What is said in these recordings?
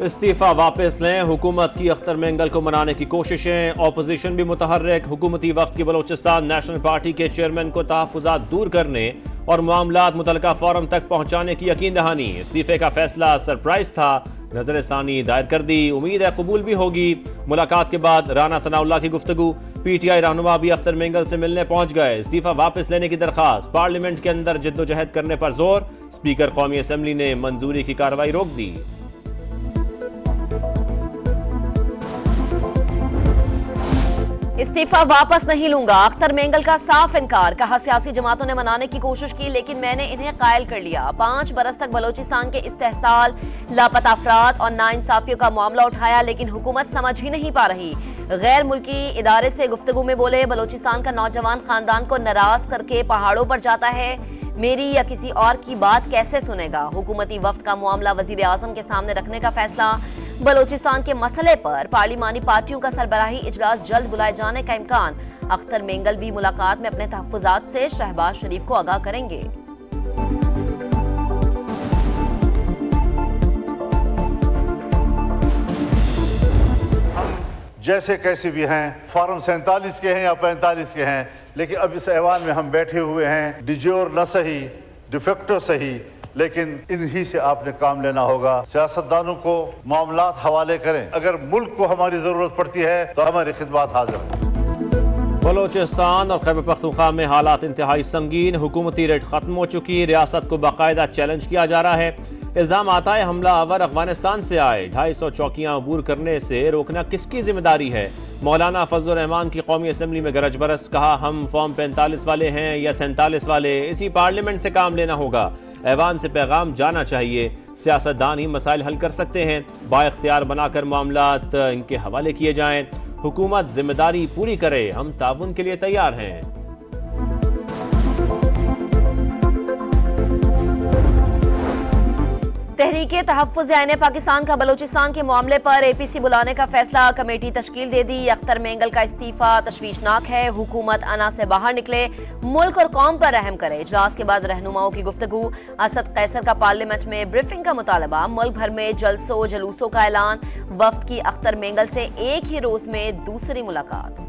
इस्तीफा वापस लें, हुकूमत की अख्तर मेंगल को मनाने की कोशिशें। ऑपोजिशन भी मुतहर्रिक, हुकूमती वफ्द की बलोचिस्तान नेशनल पार्टी के चेयरमैन को तहफ़्फ़ुज़ात दूर करने और मामलात मुतलका फोरम तक पहुंचाने की यकीन दहानी। इस्तीफे का फैसला सरप्राइज था, नजरसानी दायर कर दी, उम्मीद है कबूल भी होगी। मुलाकात के बाद राना सनाउल्लाह की गुफ्तगू, PTI रहनुमा भी अख्तर मेंगल से मिलने पहुंच गए। इस्तीफा वापस लेने की दरखास्त, पार्लियामेंट के अंदर जिद्दोजहद करने पर जोर। स्पीकर कौमी असम्बली ने मंजूरी की कार्रवाई रोक दी। इस्तीफा वापस नहीं लूंगा, अख्तर मेंगल का साफ इनकार। कहा सियासी जमातों ने मनाने की कोशिश की लेकिन मैंने इन्हें कायल कर लिया। 5 बरस तक बलोचिस्तान के इस्तेहसाल, लापता अफराद और नाइंसाफियों का मामला उठाया लेकिन हुकूमत समझ ही नहीं पा रही। गैर मुल्की इदारे से गुफ्तगू में बोले, बलोचिस्तान का नौजवान खानदान को नाराज करके पहाड़ों पर जाता है, मेरी या किसी और की बात कैसे सुनेगा। हुकूमती वफ्द का मामला वजीर आजम के सामने रखने का फैसला। बलोचिस्तान के मसले पर पार्लिमानी पार्टियों का सरबराही इजलास जल्द बुलाए जाने का इम्कान। अख्तर मेंगल भी मुलाकात में अपने तहफ्फुजात से शहबाज शरीफ को आगाह करेंगे। जैसे कैसे भी हैं, फॉर्म 47 के हैं या 45 के हैं, लेकिन अब इस ऐवान में हम बैठे हुए हैं, डिजोर न सही डिफेक्टो सही, लेकिन इन्हीं से आपने काम लेना होगा। सियासतदानों को मामलात हवाले करें, अगर मुल्क को हमारी जरूरत पड़ती है तो हमारी खिदमत हाजिर है। बलोचिस्तान और खैबर पख्तूनख्वा में हालात इंतहाई संगीन, हुकूमती रेड खत्म हो चुकी, रियासत को बाकायदा चैलेंज किया जा रहा है। इल्जाम आता है हमला आवर अफगानिस्तान से आए, 250 चौकियां अबूर करने से रोकना किसकी जिम्मेदारी है। मौलाना फजल रहमान की कौमी असम्बली में गरज बरस, कहा हम फॉर्म 45 वाले हैं या 47 वाले, इसी पार्लियामेंट से काम लेना होगा। ऐवान से पैगाम जाना चाहिए, सियासतदान ही मसाइल हल कर सकते हैं, बाइख्तियार बनाकर मामलात इनके हवाले किए जाएं। हुकूमत जिम्मेदारी पूरी करे, हम ताउन के लिए तैयार हैं। तहरीके तहफ़्फ़ुज़ आईने पाकिस्तान का बलोचिस्तान के मामले पर APC बुलाने का फैसला, कमेटी तश्कील दे दी। अख्तर मेंगल का इस्तीफा तशवीशनाक है, हुकूमत अना से बाहर निकले, मुल्क और कौम पर रहम करे। इजलास के बाद रहनुमाओं की गुफ्तगू, असद कैसर का पार्लियामेंट में ब्रीफिंग का मुतालबा, मुल्क भर में जलसों जलूसों का ऐलान। वफ्द की अख्तर मेंगल से एक ही रोज में दूसरी मुलाकात।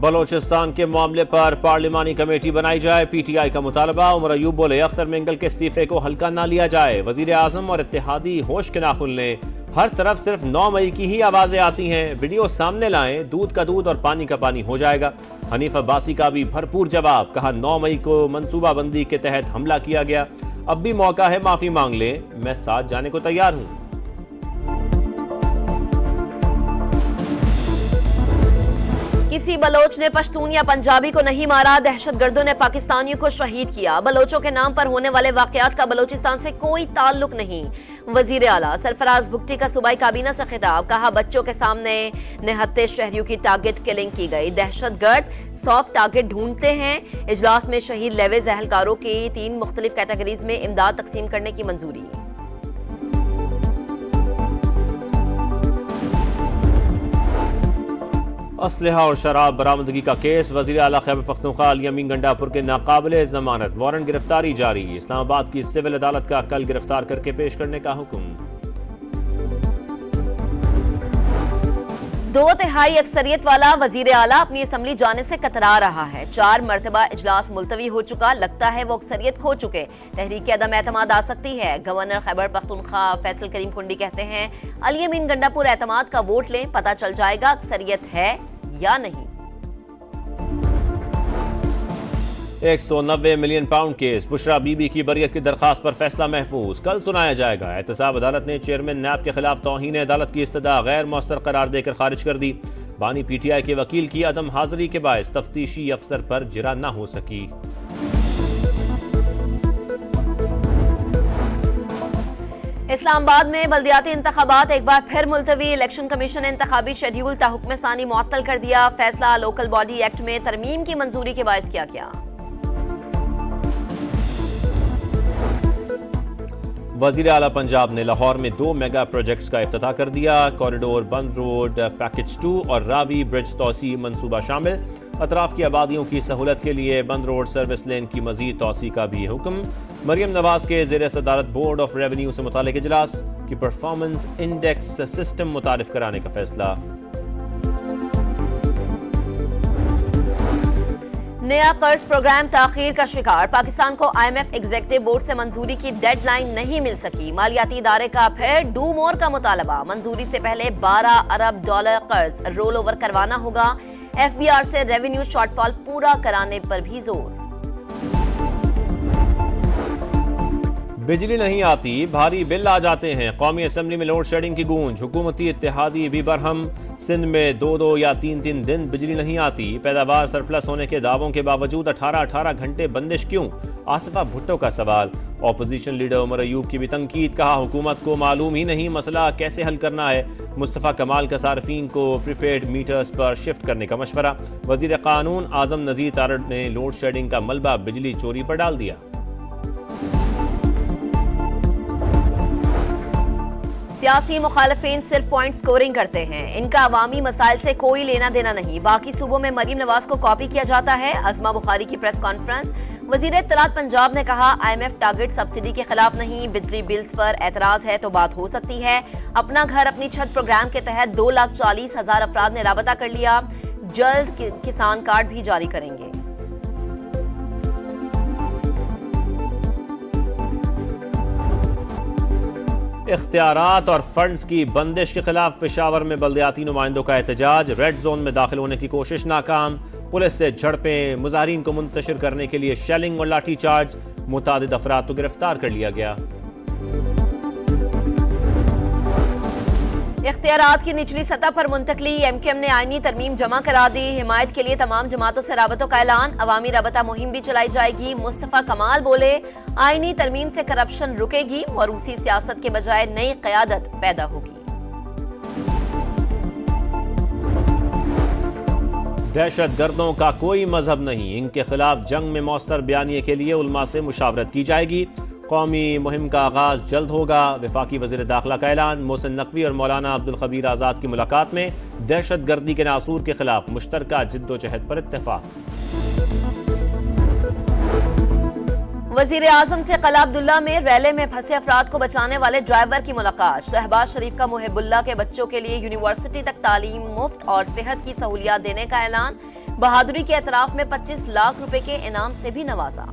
बलोचिस्तान के मामले पर पार्लिमानी कमेटी बनाई जाए, PTI का मुतालबा। उमर अयूब बोले, अख्तर मेंगल के इस्तीफे को हल्का ना लिया जाए। वजीर आजम और इत्तेहादी होश के नाखुन लें, हर तरफ सिर्फ 9 मई की ही आवाजें आती हैं। वीडियो सामने लाएं, दूध का दूध और पानी का पानी हो जाएगा। हनीफ अब्बासी का भी भरपूर जवाब, कहा 9 मई को मनसूबाबंदी के तहत हमला किया गया, अब भी मौका है माफी मांग लें, मैं साथ जाने को तैयार हूं। किसी बलोच ने पश्तून या पंजाबी को नहीं मारा, दहशतगर्दों ने पाकिस्तानियों को शहीद किया। बलोचों के नाम पर होने वाले वाकयात का बलोचिस्तान से कोई ताल्लुक नहीं। वजीर आला सरफराज भुगटी का सूबाई काबीना से खिताब, कहा बच्चों के सामने निहत्ते शहरियों की टारगेट किलिंग की गई, दहशतगर्द सॉफ्ट टारगेट ढूंढते हैं। इजलास में शहीद लेवेज एहलकारों की 3 मुख्तलिफ कैटेगरीज में इमदाद तकसीम करने की मंजूरी। असलहा और शराब बरामदगी का केस, वज़ीर आला खैबर पख्तूनख्वा अल-यमीन गंडापुर के नाकाबिले जमानत, वारंट गिरफ्तारी जारी। इस्लामाबाद की सिविल अदालत का कल गिरफ्तार करके पेश करने का हुक्म। 2/3 अक्सरियत वाला वजीर आला अपनी असम्बली जाने से कतरा रहा है। 4 मरतबा इजलास मुलतवी हो चुका, लगता है वो अक्सरियत खो चुके। तहरीक अदम एतमाद आ सकती है। गवर्नर खैबर पख्तूनख्वा फैसल करीम कुंडी कहते हैं, अल-यमीन गंडापुर एतमाद का वोट लें, पता चल जाएगा अक्सरियत है या नहीं। 190 million pound case, Bushra Bibi की बरियत की दरखास्त पर फैसला महफूज, कल सुनाया जाएगा। एहतसाब अदालत ने चेयरमैन नैब के खिलाफ तौहीन अदालत की इस्तदा गैर मौसर करार देकर खारिज कर दी। बानी PTI के वकील की अदम हाजिरी के बायस तफ्तीशी अफसर पर जिरा न हो सकी। इस्लामाबाद में बल्दियाती इंतखाबात एक बार फिर मुलतवी, इलेक्शन कमीशन ने इंतखाबी शेड्यूल ताहुक्म सानी मुअत्तल कर दिया। फैसला लोकल बॉडी एक्ट में तरमीम की मंजूरी के बायस किया गया। वज़ीर आला पंजाब ने लाहौर में 2 मेगा प्रोजेक्ट्स का इफ्तिताह कर दिया। कॉरिडोर बंद रोड पैकेज 2 और रावी ब्रिज तोसी मंसूबा शामिल। अतराफ की आबादियों की सहूलत के लिए बंद रोड सर्विस लेन की मजीद तौसी का भी हुक्म। मरियम नवाज के ज़ेर सदारत बोर्ड ऑफ रेवेन्यू से मुतालिक इजलास की परफॉर्मेंस इंडेक्स सिस्टम मुतारिफ कराने का फैसला। नया कर्ज प्रोग्राम ताखीर का शिकार, पाकिस्तान को IMF एग्जीक्यूटिव बोर्ड से मंजूरी की डेडलाइन नहीं मिल सकी। मालियाती इदारे का फिर डू मोर का मुतालबा, मंजूरी से पहले $12 अरब कर्ज रोल ओवर करवाना होगा। FBR से रेवेन्यू शॉर्टफॉल पूरा कराने पर भी जोर। बिजली नहीं आती, भारी बिल आ जाते हैं, कौमी असम्बली में लोड शेडिंग की गूंज। हुकूमती इत्तेहादी भी बरहम, सिंध में 2-2 या 3-3 दिन बिजली नहीं आती। पैदावार सरप्लस होने के दावों के बावजूद 18-18 घंटे बंदिश क्यों? आसिफा भुट्टो का सवाल। ऑपोजिशन लीडर उमर अयूब की भी तनकीद, कहा हुकूमत को मालूम ही नहीं मसला कैसे हल करना है। मुस्तफ़ा कमाल का सार्फिन को प्रीपेड मीटर्स पर शिफ्ट करने का मशवरा। वजीर कानून आजम नज़ीर तारड़ ने लोड शेडिंग का मलबा बिजली चोरी पर डाल दिया। सियासी मुखालफिन सिर्फ पॉइंट स्कोरिंग करते हैं, इनका अवामी मसाइल से कोई लेना देना नहीं। बाकी सूबों में मरीम नवाज को कॉपी किया जाता है। अज़मा बुखारी की प्रेस कॉन्फ्रेंस। वजीर इत्तलात पंजाब ने कहा IMF टारगेट सब्सिडी के खिलाफ नहीं, बिजली बिल्स पर एतराज है तो बात हो सकती है। अपना घर अपनी छत प्रोग्राम के तहत 2,40,000 अफराद ने राबता कर लिया। जल्द किसान कार्ड भी जारी करेंगे। इख्तियारात और फंड्स की बंदिश के खिलाफ पेशावर में बल्दियाती नुमाइंदों का एहतजाज। रेड जोन में दाखिल होने की कोशिश नाकाम। पुलिस से झड़पें, मुजाहिरीन को मुंतशिर करने के लिए शेलिंग और लाठी चार्ज। मुतादिद अफराद को गिरफ्तार कर लिया गया। इख्तियारात की निचली सतह पर मुंतकली, MKM ने आईनी तरमीम जमा करा दी। हिमायत के लिए तमाम जमातों से राबतों का ऐलान। अवामी राबता मुहिम भी चलाई जाएगी। मुस्तफ़ा कमाल बोले, आईनी तरमीम से करप्शन रुकेगी, मरूसी सियासत के बजाय नई क़यादत पैदा होगी। दहशत गर्दों का कोई मजहब नहीं, इनके खिलाफ जंग में मौसर बयानिए के लिए उलमा से मुशावरत की जाएगी। कौमी मुहिम का आगाज जल्द होगा। वफाकी वज़ीर दाखिला का ऐलान। मोहसिन नकवी और मौलाना अब्दुल खबीर आज़ाद की मुलाकात में दहशत गर्दी के नासूर के खिलाफ मुश्तरका जिद्दोजहद पर इत्तेफाक। वजीर आजम से कला अब्दुल्ला में रैले में फंसे अफराद को बचाने वाले ड्राइवर की मुलाकात। शहबाज शरीफ का मुहिबुल्लाह के बच्चों के लिए यूनिवर्सिटी तक तालीम मुफ्त और सेहत की सहूलियात देने का ऐलान। बहादुरी के एतराफ में 25 लाख रुपए के इनाम से भी नवाजा।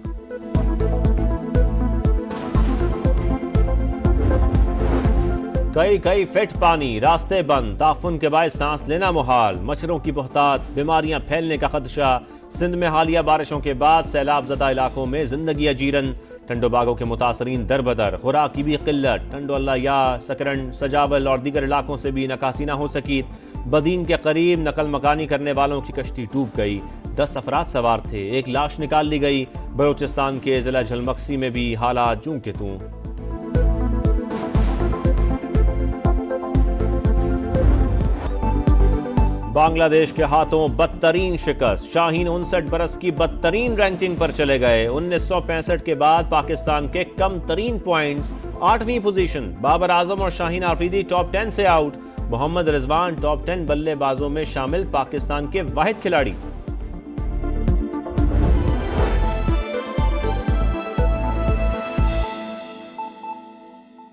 कई फिट पानी, रास्ते बंद, ताफुन के बाद सांस लेना मुहाल। मच्छरों की बहुतात, बीमारियां फैलने का खदशा। सिंध में हालिया बारिशों के बाद सैलाब ज़दा इलाकों में जिंदगी अजीरन। टंडो बागों के मुतासरीन दरबदर, खुराक की भी किल्लत। टंडो अल्लाह, सकरन, सजावल और दीगर इलाकों से भी नकासी न हो सकी। बदीन के करीब नकल मकानी करने वालों की कश्ती डूब गई। 10 अफराद सवार थे, एक लाश निकाल ली गई। बलोचिस्तान के जिला झलमक्सी में भी हालात जूं के तूं। बांग्लादेश के हाथों बदतरीन शिकस्त। शाहीन 59 बरस की बदतरीन रैंकिंग पर चले गए। 1965 के बाद पाकिस्तान के कम तरीन पॉइंट्स, 8वीं पोजीशन। बाबर आजम और शाहीन आफरीदी टॉप 10 से आउट। मोहम्मद रिजवान टॉप 10 बल्लेबाजों में शामिल पाकिस्तान के वाहिद खिलाड़ी।